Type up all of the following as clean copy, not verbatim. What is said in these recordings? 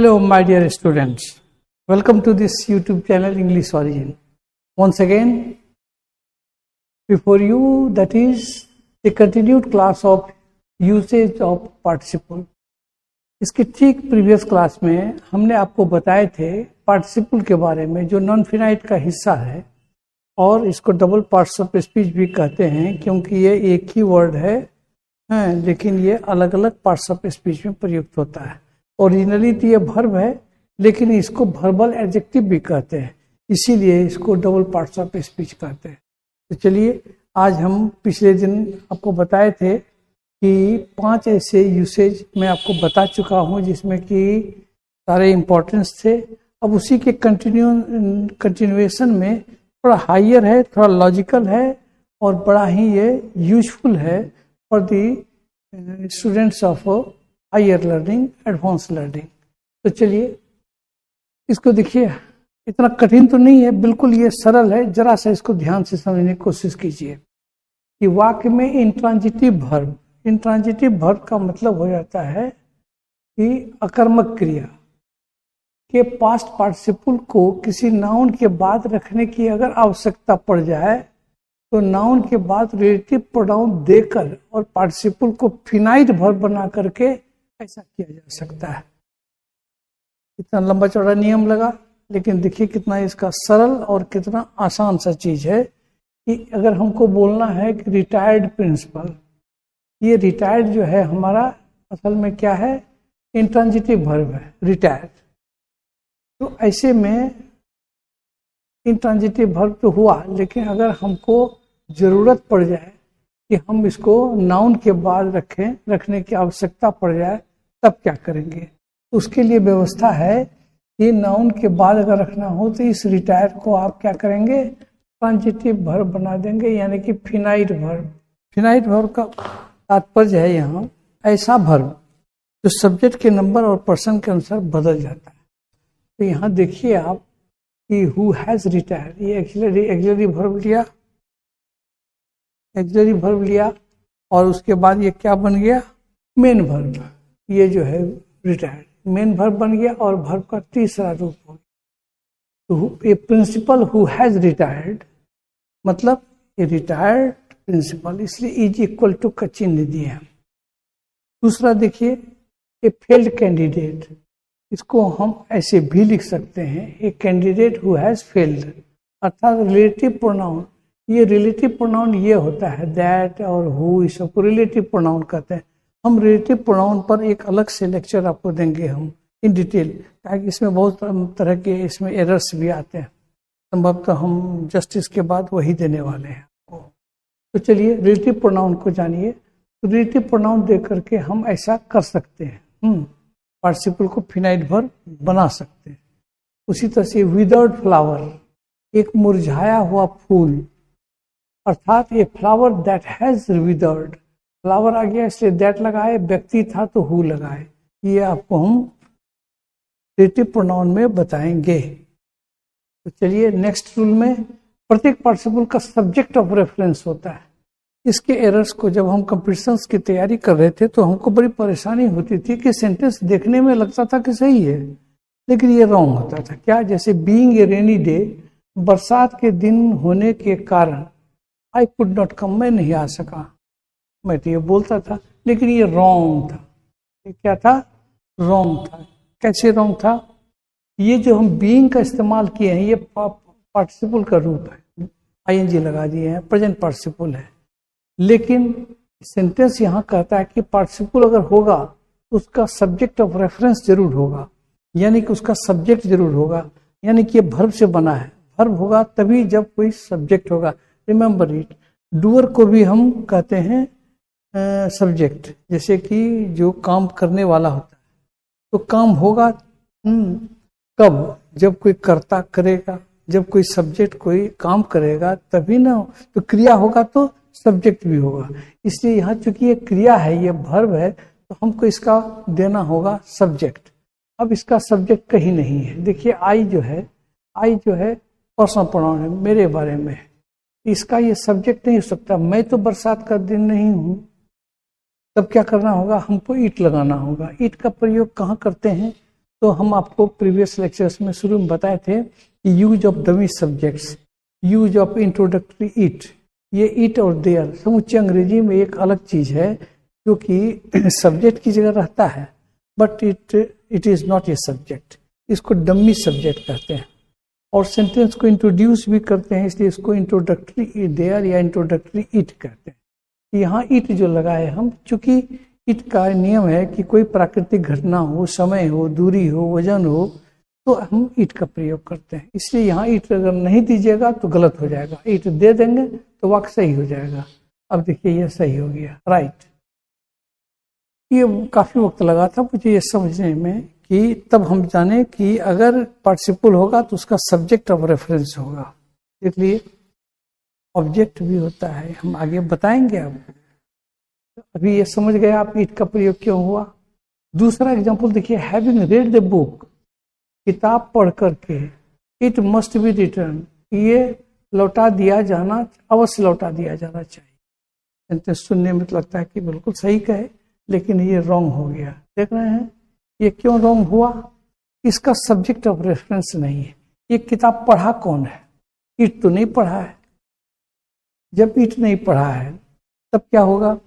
Hello, my dear students. Welcome to this YouTube channel English Origin. Once again, before you, that is the continued class of usage of participle. इसके ठीक previous class में हमने आपको बताए थे participle के बारे में, जो नॉन फिनाइट का हिस्सा है और इसको डबल पार्ट्स ऑफ स्पीच भी कहते हैं, क्योंकि ये एक ही वर्ड है लेकिन ये अलग अलग पार्ट्स ऑफ स्पीच में प्रयुक्त होता है। ओरिजिनली तो ये वर्ब है, लेकिन इसको वर्बल एडजेक्टिव भी कहते हैं, इसीलिए इसको डबल पार्ट्स ऑफ स्पीच कहते हैं। तो चलिए, आज हम पिछले दिन आपको बताए थे कि 5 ऐसे यूसेज मैं आपको बता चुका हूँ जिसमें कि सारे इम्पोर्टेंस थे। अब उसी के कंटिन्यूएशन में थोड़ा हायर है, थोड़ा लॉजिकल है और बड़ा ही ये यूजफुल है for the students of higher learning, advance learning. तो चलिए इसको देखिए, इतना कठिन तो नहीं है, बिल्कुल ये सरल है। जरा सा इसको ध्यान से समझने की कोशिश कीजिए कि वाक्य में इंट्रांजिटिव वर्ब, इंट्रांजिटिव वर्ब का मतलब हो जाता है कि अकर्मक क्रिया के पास्ट पार्टिसिपल को किसी नाउन के बाद रखने की अगर आवश्यकता पड़ जाए तो नाउन के बाद रिलेटिव प्रोनाउन देकर और पार्टिसिपल को फिनाइट वर्ब बना करके ऐसा किया जा सकता है। इतना लंबा चौड़ा नियम लगा, लेकिन देखिए कितना इसका सरल और कितना आसान सा चीज है कि अगर हमको बोलना है कि रिटायर्ड प्रिंसिपल, ये रिटायर्ड जो है हमारा असल में क्या है, इंट्रांजिटिव वर्ब है, रिटायर्ड। तो ऐसे में इंट्रांजिटिव वर्ब तो हुआ, लेकिन अगर हमको जरूरत पड़ जाए कि हम इसको नाउन के बाद रखने की आवश्यकता पड़ जाए, तब क्या करेंगे? उसके लिए व्यवस्था है कि नाउन के बाद अगर रखना हो तो इस रिटायर को आप क्या करेंगे, ट्रांजिटिव वर्ब बना देंगे, यानी कि फिनाइट वर्ब। फिनाइट वर्ब का तात्पर्य है यहाँ ऐसा वर्ब जो सब्जेक्ट के नंबर और पर्सन के अनुसार बदल जाता है। तो यहाँ देखिए आप कि हु हैज रिटायर्ड, ये एक्सिलरी वर्ब लिया, एक्सिलरी वर्ब लिया और उसके बाद ये क्या बन गया, मेन वर्ब। ये जो है रिटायर्ड मेन वर्ब बन गया और वर्ब का तीसरा रूप हो गया। तो ए प्रिंसिपल हु हैज रिटायर्ड मतलब ए रिटायर्ड प्रिंसिपल, इसलिए इज इक्वल टू का चिन्ह दिए हैं। दूसरा देखिए, ए फेल्ड कैंडिडेट, इसको हम ऐसे भी लिख सकते हैं, a candidate who has failed, अर्थात रिलेटिव प्रोनाउन। ये रिलेटिव प्रोनाउन ये होता है दैट और हु, इस सबको रिलेटिव प्रोनाउन कहते हैं। हम रिलेटिव प्रोनाउन पर एक अलग से लेक्चर आपको देंगे हम इन डिटेल, ताकि इसमें बहुत तरह के इसमें एरर्स भी आते हैं, संभवतः हम जस्टिस के बाद वही देने वाले हैं आपको। तो चलिए रिलेटिव प्रोनाउन को जानिए। तो रिलेटिव प्रोनाउन दे करके हम ऐसा कर सकते हैं, पार्टिसिपल को फिनाइट वर्ब बना सकते हैं। उसी तरह से विदर्ड फ्लावर, एक मुरझाया हुआ फूल, अर्थात ये flower that has withered, flower आ गया इसलिए दैट लगाए, व्यक्ति था तो हु लगाए। ये आपको हम रिलेटिव प्रोनाउन में बताएंगे। तो चलिए नेक्स्ट रूल में प्रत्येक पार्टिसिपल का सब्जेक्ट ऑफ रेफरेंस होता है। इसके एरर्स को जब हम कंपटीशंस की तैयारी कर रहे थे तो हमको बड़ी परेशानी होती थी कि सेंटेंस देखने में लगता था कि सही है, लेकिन ये रॉन्ग होता था। क्या? जैसे बीइंग ए रेनी डे, बरसात के दिन होने के कारण आई कुड नॉट कम, मैं नहीं आ सका। मैं तो ये बोलता था, लेकिन ये रॉन्ग था। ये क्या था? रॉन्ग था। कैसे रॉन्ग था? ये जो हम बीइंग का इस्तेमाल किए हैं ये पार्टिसिपल का रूप है, आईएनजी लगा दिए हैं, प्रेजेंट पार्टिसिपल है। लेकिन सेंटेंस यहाँ कहता है कि पार्टिसिपल अगर होगा तो उसका सब्जेक्ट ऑफ रेफरेंस जरूर होगा, यानी कि उसका सब्जेक्ट जरूर होगा, यानी कि ये वर्ब से बना है। वर्ब होगा तभी जब कोई सब्जेक्ट होगा। रिमेंबर इट, डूअर को भी हम कहते हैं सब्जेक्ट, जैसे कि जो काम करने वाला होता है। तो काम होगा कब? जब कोई कर्ता करेगा, जब कोई सब्जेक्ट कोई काम करेगा तभी ना। तो क्रिया होगा तो सब्जेक्ट भी होगा। इसलिए यहाँ चूंकि ये क्रिया है, ये वर्ब है, तो हमको इसका देना होगा सब्जेक्ट। अब इसका सब्जेक्ट कहीं नहीं है। देखिए आई जो है पर्सनल प्रोनाउन है, मेरे बारे में। इसका ये सब्जेक्ट नहीं हो सकता। मैं तो बरसात का दिन नहीं हूं, तब क्या करना होगा, हमको ईट लगाना होगा। ईट का प्रयोग कहाँ करते हैं? तो हम आपको प्रीवियस लेक्चर्स में शुरू में बताए थे कि use of dummy subjects, use of introductory it, ये इट और देयर समुच्चय अंग्रेजी में एक अलग चीज है जो कि सब्जेक्ट की जगह रहता है, but it is not a subject. इसको डमी सब्जेक्ट कहते हैं और सेंटेंस को इंट्रोड्यूस भी करते हैं, इसलिए इसको इंट्रोडक्टरी देयर या इंट्रोडक्टरी इट कहते हैं। यहाँ इट जो लगाए हम, चूंकि इट का नियम है कि कोई प्राकृतिक घटना हो, समय हो, दूरी हो, वजन हो, तो हम इट का प्रयोग करते हैं। इसलिए यहाँ इट अगर नहीं दीजिएगा तो गलत हो जाएगा, इट दे देंगे तो वाक्य सही हो जाएगा। अब देखिए ये सही हो गया, राइट। ये काफी वक्त लगा था मुझे ये समझने में कि तब हम जाने कि अगर पार्टिसिपल होगा तो उसका सब्जेक्ट ऑफ रेफरेंस होगा, इसलिए ऑब्जेक्ट भी होता है, हम आगे बताएंगे आपको। अभी ये समझ गए आप इट का प्रयोग क्यों हुआ। दूसरा एग्जांपल देखिए, हैविंग रेड द बुक, किताब पढ़ करके, इट मस्ट बी रिटर्न, ये लौटा दिया जाना, अवश्य लौटा दिया जाना चाहिए। सेंटेंस सुनने में तो लगता है कि बिल्कुल सही कहे, लेकिन ये रॉन्ग हो गया। देख रहे हैं ये क्यों रॉन्ग हुआ, इसका सब्जेक्ट ऑफ रेफरेंस नहीं है। ये किताब पढ़ा कौन है, इट तो नहीं पढ़ा है। जब इट नहीं पढ़ा है तब क्या होगा,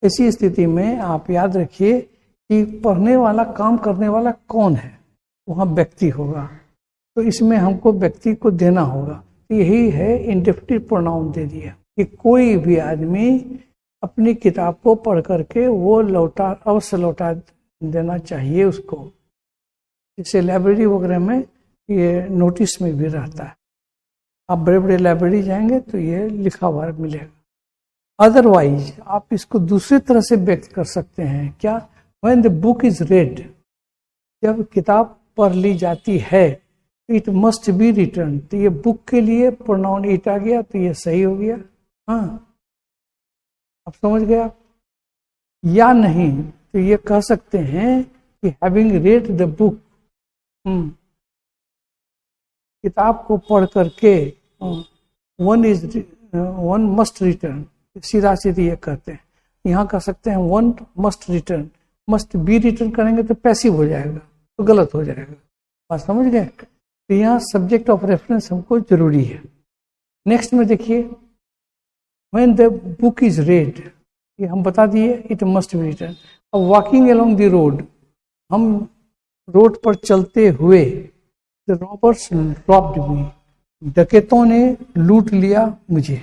ऐसी स्थिति में आप याद रखिए कि पढ़ने वाला, काम करने वाला कौन है, वहाँ व्यक्ति होगा, तो इसमें हमको व्यक्ति को देना होगा। तो यही है इंडेफिनिट प्रोनाउन दे दिया कि कोई भी आदमी अपनी किताब को पढ़ करके वो लौटा, अवश्य लौटा देना चाहिए उसको। जैसे लाइब्रेरी वगैरह में ये नोटिस में भी रहता है, आप बड़े बड़े लाइब्रेरी जाएंगे तो ये लिखा हुआ मिलेगा। अदरवाइज आप इसको दूसरी तरह से व्यक्त कर सकते हैं, क्या, when the book is red, जब किताब पढ़ ली जाती है, इट मस्ट बी रिटर्न, तो ये बुक के लिए प्रोनाउन इट आ गया, तो ये सही हो गया। हाँ, आप समझ गया। या नहीं तो ये कह सकते हैं कि हैविंग रेड द बुक, किताब को पढ़ करके वन मस्ट रिटर्न, सीधा सीधी ये कहते हैं। यहाँ कह सकते हैं one must return, must be return करेंगे तो पैसिव हो जाएगा, तो गलत हो जाएगा। बात समझ गए। तो यहाँ सब्जेक्ट ऑफ रेफरेंस हमको जरूरी है। नेक्स्ट में देखिए, when the book is red, ये हम बता दिए, इट मस्ट बी रिटर्न। अब वॉकिंग अलोंग द रोड, हम रोड पर चलते हुए, द रॉबर्स रॉब्ड मी, डकैतों ने लूट लिया मुझे,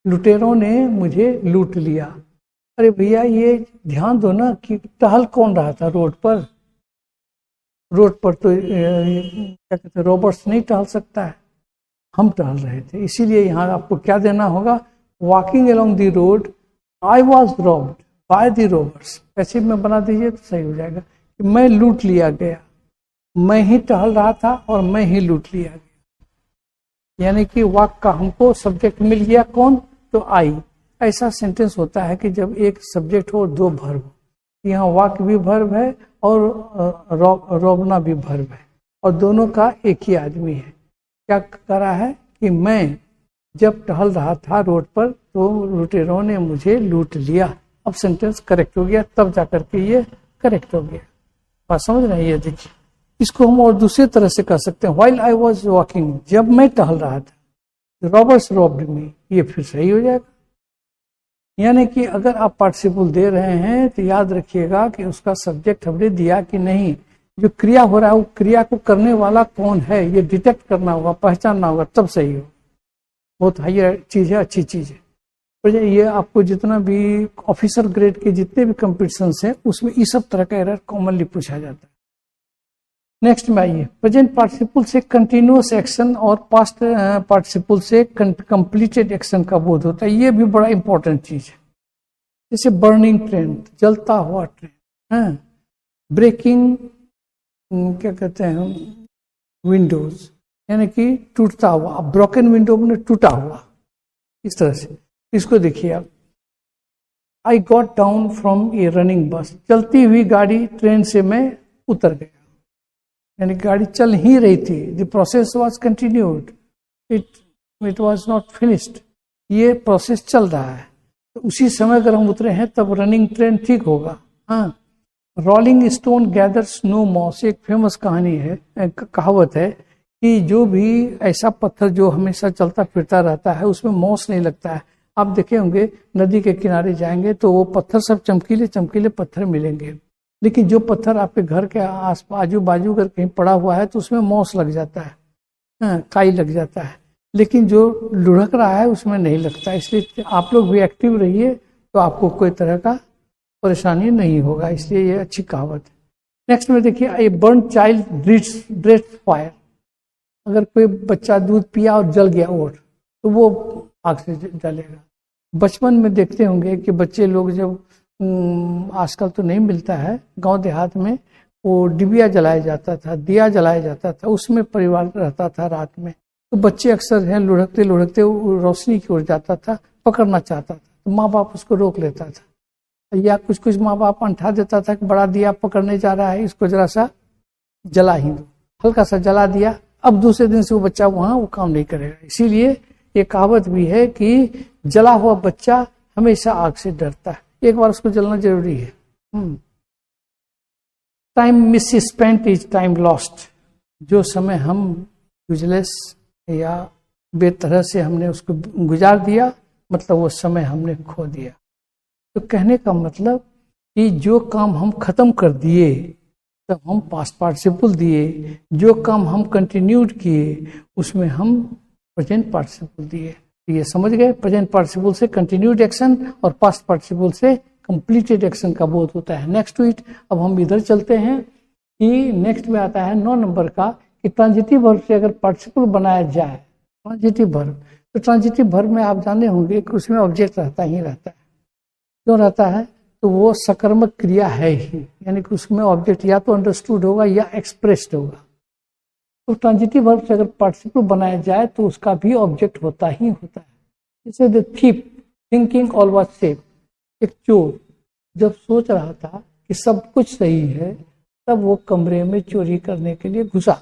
लुटेरों ने मुझे लूट लिया। अरे भैया ये ध्यान दो ना कि टहल कौन रहा था रोड पर, रोड पर तो क्या कहते हैं, रॉबर्ट्स नहीं टहल सकता है, हम टहल रहे थे। इसीलिए यहाँ आपको क्या देना होगा, walking along the road I was robbed by the Roberts, passive में बना दीजिए तो सही हो जाएगा कि मैं लूट लिया गया, मैं ही टहल रहा था और मैं ही लूट लिया गया। यानी कि वाक का हमको सब्जेक्ट मिल गया, कौन, तो आई। ऐसा सेंटेंस होता है कि जब एक सब्जेक्ट हो, दो वर्ब, यहाँ वाक भी वर्ब है और रोबना भी वर्ब है, और दोनों का एक ही आदमी है। क्या करा है कि मैं जब टहल रहा था रोड पर तो लुटेरों ने मुझे लूट लिया। अब सेंटेंस करेक्ट हो गया, तब जाकर के ये करेक्ट हो गया। बात समझ रहे हैं। ये देखिए, इसको हम और दूसरी तरह से कह सकते हैं, व्हाइल आई वॉज वॉकिंग, जब मैं टहल रहा था, रॉबर्ट्स रॉब्ड मी, ये फिर सही हो जाएगा। यानी कि अगर आप पार्टिसिपल दे रहे हैं तो याद रखिएगा कि उसका सब्जेक्ट हमने दिया कि नहीं, जो क्रिया हो रहा है वो क्रिया को करने वाला कौन है ये डिटेक्ट करना होगा, पहचानना होगा, तब सही हो। बहुत हाई चीज है, अच्छी चीज है। तो ये आपको जितना भी ऑफिसर ग्रेड के जितने भी कंपटीशन हैं उसमें इस सब तरह का एरर कॉमनली पूछा जाता है। नेक्स्ट में आइए, प्रेजेंट पार्टिसिपल से कंटिन्यूअस एक्शन और पास्ट पार्टिसिपल से कंप्लीटेड एक्शन का बोध होता है। ये भी बड़ा इंपॉर्टेंट चीज है। जैसे बर्निंग ट्रेन, जलता हुआ ट्रेन, ब्रेकिंग क्या कहते हैं, विंडोज, यानी कि टूटता हुआ, ब्रोकन विंडो में टूटा हुआ, इस तरह से। इसको देखिए आप, I got down from A running बस, चलती हुई गाड़ी ट्रेन से मैं उतर गया, यानी गाड़ी चल ही रही थी। The process was continued, it was not finished, ये प्रोसेस चल रहा है। तो उसी समय अगर हम उतरे हैं तब रनिंग ट्रेन ठीक होगा। हाँ, rolling stone gathers no moss, एक फेमस कहानी है, कहावत है कि जो भी ऐसा पत्थर जो हमेशा चलता फिरता रहता है उसमें मॉस नहीं लगता है। आप देखे होंगे नदी के किनारे जाएंगे तो वो पत्थर सब चमकीले चमकीले पत्थर मिलेंगे, लेकिन जो पत्थर आपके घर के आस आजू बाजू अगर कहीं पड़ा हुआ है तो उसमें मॉस लग जाता है, काई लग जाता है, लेकिन जो लुढ़क रहा है उसमें नहीं लगता। इसलिए आप लोग भी एक्टिव रहिए तो आपको कोई तरह का परेशानी नहीं होगा, इसलिए ये अच्छी कहावत है। नेक्स्ट में देखिए, a burn child breath fire, अगर कोई बच्चा दूध पिया और जल गया ओट तो वो आग से जलेगा। बचपन में देखते होंगे कि बच्चे लोग जब आजकल तो नहीं मिलता है, गांव देहात में वो डिबिया जलाया जाता था, दिया जलाया जाता था, उसमें परिवार रहता था रात में, तो बच्चे अक्सर हैं लुढ़कते लुढ़कते रोशनी की ओर जाता था, पकड़ना चाहता था तो माँ बाप उसको रोक लेता था, या कुछ कुछ माँ बाप अंठा देता था कि बड़ा दिया पकड़ने जा रहा है, इसको जरा सा जला ही दो, हल्का सा जला दिया, अब दूसरे दिन से वो बच्चा वहां वो काम नहीं करेगा। इसीलिए ये कहावत भी है कि जला हुआ बच्चा हमेशा आग से डरता है, एक बार उसको जलना जरूरी है। Time miss spent is time lost, जो समय हम यूजलेस या बेतरह से हमने उसको गुजार दिया मतलब वो समय हमने खो दिया। तो कहने का मतलब कि जो काम हम खत्म कर दिए तब हम पास्ट पार्टिसिपल दिए, जो काम हम कंटिन्यूड किए उसमें हम प्रेजेंट पार्टिसिपल दिए। ये समझ गए, प्रेजेंट पार्टिसिपल से कंटिन्यूड एक्शन और पास्ट पार्टिसिपल से कंप्लीटेड एक्शन का बोध होता है। नेक्स्ट टू इट, अब हम इधर चलते हैं कि नेक्स्ट में आता है 9 नंबर का कि ट्रांजिटिव वर्ब से अगर पार्टिसिपल बनाया जाए, ट्रांजिटिव वर्ब, तो ट्रांजिटिव वर्ब में आप जाने होंगे कि उसमें ऑब्जेक्ट रहता ही रहता है। क्यों रहता है? तो वो सकर्मक क्रिया है ही, यानी कि उसमें ऑब्जेक्ट या तो अंडरस्टूड होगा या एक्सप्रेस्ड होगा। तो ट्रांजिटिव वर्ब से अगर पार्टिसिपल बनाया जाए तो उसका भी ऑब्जेक्ट होता ही होता है। जैसे the thief thinking all was safe, एक चोर जब सोच रहा था कि सब कुछ सही है तब वो कमरे में चोरी करने के लिए घुसा।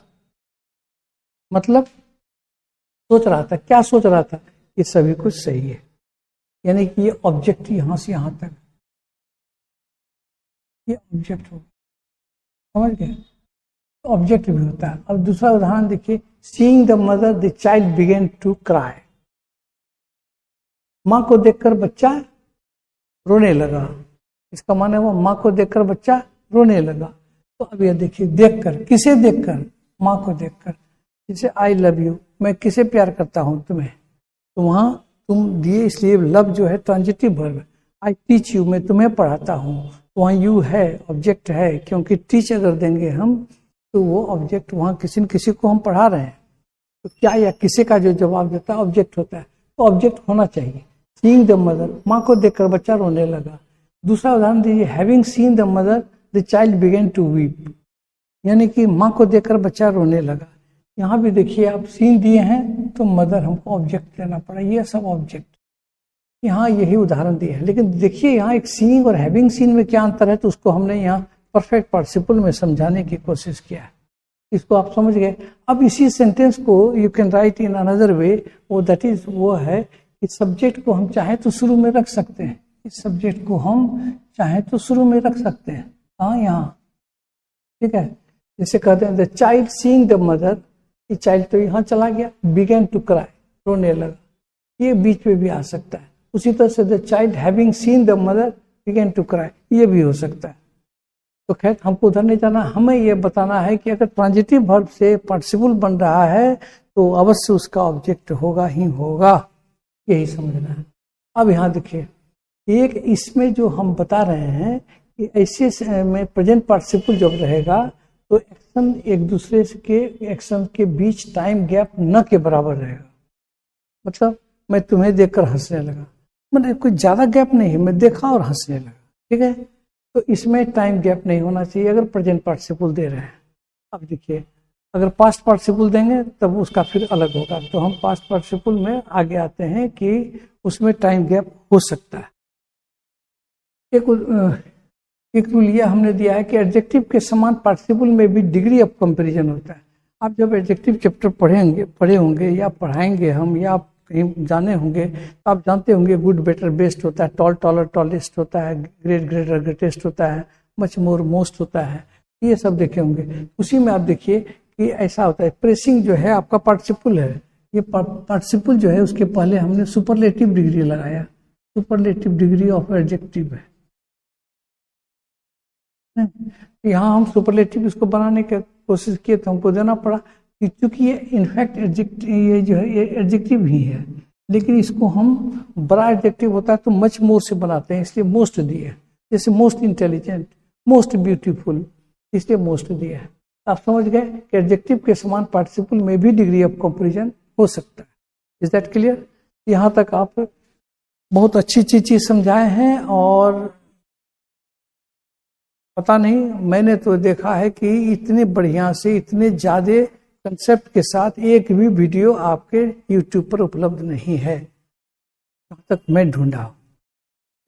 मतलब सोच रहा था, क्या सोच रहा था? कि सभी कुछ सही है, यानी कि ये ऑब्जेक्ट यहां से यहां तक, ये ऑब्जेक्ट हो, समझ गए? ऑब्जेक्ट भी होता है। अब दूसरा उदाहरण देखिए, seeing the mother the child began to cry, मां को देखकर बच्चा रोने लगा। इसका माने वो मां को देखकर बच्चा रोने लगा। तो अब ये देखिए, देखकर, किसे देखकर? मां को देखकर। जैसे आई लव यू, मैं किसे प्यार करता हूं? तुम्हें। तो वहां तुम दिए, इसलिए लव जो है ट्रांजिटिव वर्ब है। आई टीच यू, मैं तुम्हें पढ़ाता हूं, वहां यू है, ऑब्जेक्ट है, क्योंकि टीच अगर देंगे हम तो वो ऑब्जेक्ट, वहां किसी न किसी को हम पढ़ा रहे हैं तो क्या या किसे का जो जवाब देता है ऑब्जेक्ट होता है, तो ऑब्जेक्ट होना चाहिए। सीइंग द मदर, मां को देखकर बच्चा रोने लगा। दूसरा उदाहरण दीजिए, having seen the mother the child began to weep, यानी कि मां को देखकर बच्चा रोने लगा। यहाँ भी देखिए, आप सीन दिए हैं तो मदर हमको ऑब्जेक्ट लेना पड़ा, ये सब ऑब्जेक्ट, यहाँ यही उदाहरण दिए हैं। लेकिन देखिए यहाँ एक सीइंग और हैविंग सीन में क्या अंतर है, तो उसको हमने यहाँ परफेक्ट पार्टिसिपल में समझाने की कोशिश किया है। इसको आप समझ गए। अब इसी सेंटेंस को you can write in another way, वो दैट इज वो है कि सब्जेक्ट को हम चाहे तो शुरू में रख सकते हैं, इस सब्जेक्ट को हम चाहे तो शुरू में रख सकते हैं। हाँ, यहाँ ठीक है। जैसे कहते हैं the child seeing the mother, ये चाइल्ड तो यहाँ चला गया, बिगेन टू क्राई, रोने लगा, ये बीच में भी आ सकता है। उसी तरह से the child having seen the mother began to cry, ये भी हो सकता है। तो खैर हमको उधर नहीं जाना, हमें ये बताना है कि अगर ट्रांजिटिव वर्ब से पार्टिसिपल बन रहा है तो अवश्य उसका ऑब्जेक्ट होगा ही होगा, यही समझना है। अब यहाँ देखिए, एक इसमें जो हम बता रहे हैं कि ऐसे में प्रेजेंट पार्टिसिपल जब रहेगा तो एक्शन एक दूसरे के एक्शन के बीच टाइम गैप न के बराबर रहेगा। मतलब मैं तुम्हें देखकर हंसने लगा, मतलब कोई ज्यादा गैप नहीं है, मैं देखा और हंसने लगा, ठीक है। तो इसमें टाइम गैप नहीं होना चाहिए अगर प्रेजेंट पार्टिसिपल दे रहे हैं। अब देखिए, अगर पास्ट पार्टिसिपल देंगे तब उसका फिर अलग होगा। तो हम पास्ट पार्टिसिपल में आगे आते हैं कि उसमें टाइम गैप हो सकता है। एक रूल यह हमने दिया है कि एडजेक्टिव के समान पार्टिसिपल में भी डिग्री ऑफ कंपैरिजन होता है। आप जब एडजेक्टिव चैप्टर पढ़े होंगे या पढ़ाएंगे हम, या आप कहीं जाने होंगे तो आप जानते होंगे गुड बेटर बेस्ट होता है, टॉल टॉलर टॉलेस्ट होता है, ग्रेट ग्रेटर ग्रेटेस्ट होता है, मच मोर, मोस्ट होता है, ये सब देखे होंगे। उसी में आप देखिए कि ऐसा होता है, प्रेसिंग जो है आपका पार्टिसिपल है, ये पार्टिसिपल जो है उसके पहले हमने सुपरलेटिव डिग्री लगाया, सुपरलेटिव डिग्री ऑफ एडजेक्टिव है। यहाँ हम सुपरलेटिव इसको बनाने की कोशिश किए तो हमको देना पड़ा कि चूंकि ये इनफैक्ट ये जो है ये एडजेक्टिव ही है, लेकिन इसको हम बड़ा एडजेक्टिव होता है तो मच मोर से बनाते हैं, इसलिए मोस्ट दिए। जैसे मोस्ट इंटेलिजेंट, मोस्ट ब्यूटीफुल, इसलिए मोस्ट दिया है। आप समझ गए कि एडजेक्टिव के समान पार्टिसिपल में भी डिग्री ऑफ कंपैरिजन हो सकता है। Is that clear? यहाँ तक आप बहुत अच्छी चीज समझाए हैं, और पता नहीं, मैंने तो देखा है कि इतने बढ़िया से इतने ज्यादा कंसेप्ट के साथ एक भी वीडियो आपके YouTube पर उपलब्ध नहीं है, जहाँ तक मैं ढूंढा।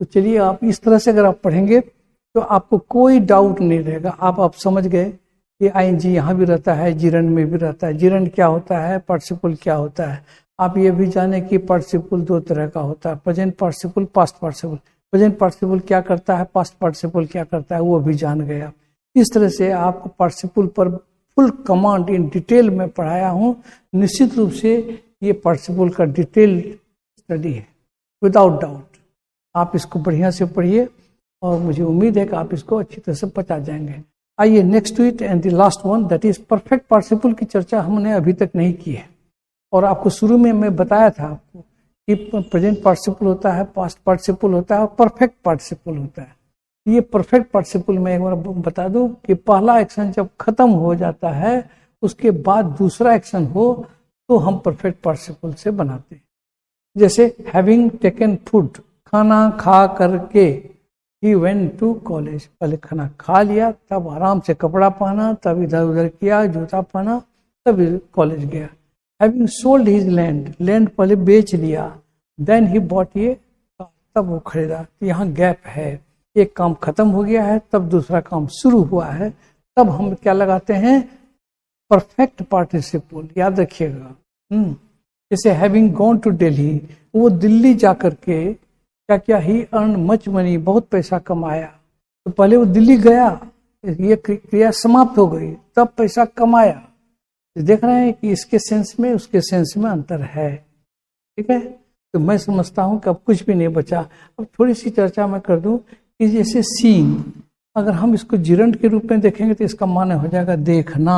तो चलिए, आप इस तरह से अगर आप पढ़ेंगे तो आपको कोई डाउट नहीं रहेगा। आप समझ गए कि ING यहाँ भी रहता है, जिरंड में भी रहता है। जिरंड क्या होता है, पार्टिसिपल क्या होता है। आप ये भी जाने कि पार्टिसिपल दो तरह का होता है, present participle, past participle. Present participle क्या करता है, पास्ट पार्टिसिपल क्या करता है, वो भी जान गए आप। इस तरह से आपको पार्टिसिपल पर फुल कमांड इन डिटेल में पढ़ाया हूँ। निश्चित रूप से ये पार्टिसिपल का डिटेल स्टडी है, विदाउट डाउट। आप इसको बढ़िया से पढ़िए और मुझे उम्मीद है कि आप इसको अच्छी तरह से पचा जाएंगे। आइए next to it and the last one, that is perfect participle की चर्चा हमने अभी तक नहीं की है। और आपको शुरू में मैं बताया था आपको कि प्रेजेंट पार्टिसिपल होता है, पास्ट पार्टिसिपल होता है और परफेक्ट पार्टिसिपल होता है। ये परफेक्ट पार्टिसिपल में एक बार बता दूं कि पहला एक्शन जब खत्म हो जाता है उसके बाद दूसरा एक्शन हो तो हम परफेक्ट पार्टिसिपल से बनाते हैं। जैसे हैविंग टेकन फूड, खाना खा करके, ही वेंट टू कॉलेज, पहले खाना खा लिया, तब आराम से कपड़ा पहना, तब इधर उधर किया, जूता पहना, तब कॉलेज गया। Having sold his land, land पहले बेच लिया, देन ही बॉट, ये तब वो खरीदा। यहाँ गैप है, एक काम खत्म हो गया है तब दूसरा काम शुरू हुआ है, तब हम क्या लगाते हैं, परफेक्ट पार्टिसिपल। याद रखिएगा। जैसे हैविंग गॉन टू दिल्ली, वो दिल्ली जाकर के क्या किया, ही अर्न मच मनी, बहुत पैसा कमाया। तो पहले वो दिल्ली गया, ये क्रिया समाप्त हो गई, तब पैसा कमाया। देख रहे हैं कि इसके सेंस में उसके सेंस में अंतर है। ठीक है, तो मैं समझता हूं कि अब कुछ भी नहीं बचा। अब थोड़ी सी चर्चा मैं कर दूं कि जैसे सीइंग, अगर हम इसको जिरंड के रूप में देखेंगे तो इसका माने हो जाएगा देखना।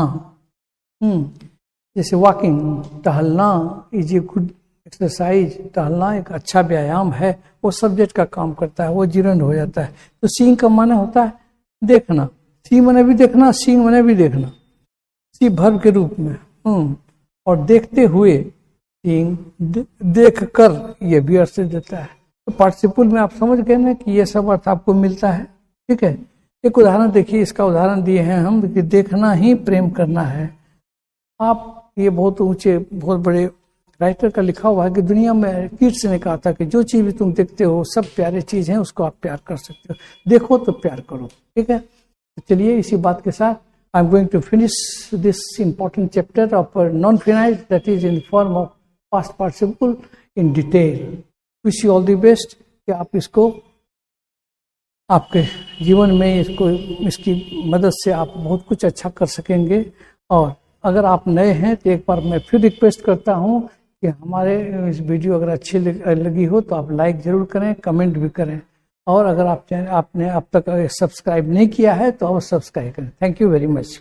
जैसे वॉकिंग, टहलना इज ए गुड एक्सरसाइज, टहलना एक अच्छा व्यायाम है, वो सब्जेक्ट का काम करता है, वो जिरंड हो जाता है। तो सीइंग का माने होता है देखना, सी माने भी देखना, सीइंग माने भी देखना, सी भर्व के रूप में। और देखते हुए, सीइंग देख कर, ये भी अर्थ देता है। तो पार्टिसिपल में आप समझ गए ना कि ये सब अर्थ आपको मिलता है। ठीक है, एक उदाहरण देखिए, इसका उदाहरण दिए हैं हम कि देखना ही प्रेम करना है। आप ये बहुत ऊंचे बहुत बड़े राइटर का लिखा हुआ है कि दुनिया में कीट्स ने कहा था कि जो चीज भी तुम देखते हो सब प्यारे चीज है, उसको आप प्यार कर सकते हो, देखो तो प्यार करो। ठीक है, तो चलिए इसी बात के साथ I am going to finish this important chapter of non finite, that is in form of past participle in detail. Wish you all the best कि आप इसको आपके जीवन में इसकी मदद से आप बहुत कुछ अच्छा कर सकेंगे। और अगर आप नए हैं तो एक बार मैं फिर रिक्वेस्ट करता हूं कि हमारे इस वीडियो अगर अच्छी लगी हो तो आप लाइक जरूर करें, कमेंट भी करें। और अगर आपने अब तक सब्सक्राइब नहीं किया है तो अब सब्सक्राइब करें। Thank you very much.